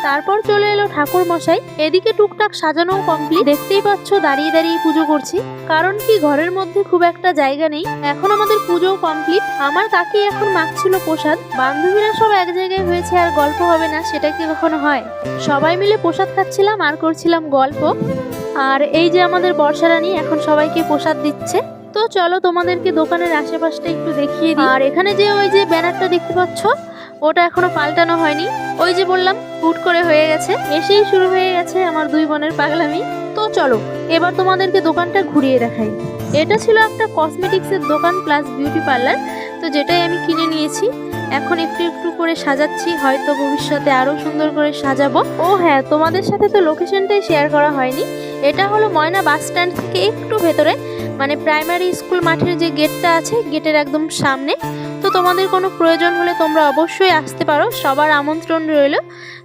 তারপর চলে এলো ঠাকুর মশাই। এদিকে টুকটাক সাজানো কমপ্লিট। দেখতেই পাচ্ছ দাঁড়িয়ে দাঁড়িয়ে পুজো করছি, কারণ কি ঘরের মধ্যে খুব একটা জায়গা নেই। এখন আমাদের পুজো কমপ্লিট। আমার কাকি এখন মাখছিল প্রসাদ। বান্ধবীরা সব এক জায়গায় হয়েছে, আর গল্প হবে না সেটা কি কখনো হয়? সবাই মিলে প্রসাদ খাচ্ছিলাম আর করছিলাম গল্প। আর এই যে আমাদের বর্ষারানী এখন সবাইকে প্রসাদ দিচ্ছে। তো চলো তোমাদেরকে দোকানের আশেপাশটা একটু দেখিয়ে দিই। আর এখানে যে ওই যে ব্যানারটা দেখতে পাচ্ছ, ওটা এখনো পাল্টানো হয়নি। ওই যে বললাম হুট করে হয়ে গেছে, এসেই শুরু হয়ে গেছে আমার দুই বোনের পাগলামি। তো চলো এবার তোমাদেরকে দোকানটা ঘুরিয়ে দেখাই। এটা ছিল একটা কসমেটিক্সের দোকান প্লাস বিউটি পার্লার, তো যেটাই আমি কিনে নিয়েছি। এখন একটু একটু করে সাজাচ্ছি, হয়তো ভবিষ্যতে আরো সুন্দর করে সাজাবো। ও হ্যাঁ, তোমাদের সাথে তো লোকেশনটাই শেয়ার করা হয়নি। এটা হলো ময়না বাস স্ট্যান্ড থেকে একটু ভেতরে, মানে প্রাইমারি স্কুল মাঠের যে গেটটা আছে, গেটের একদম সামনে। তো তোমাদের কোনো প্রয়োজন হলে তোমরা অবশ্যই আসতে পারো, সবার আমন্ত্রণ রইল।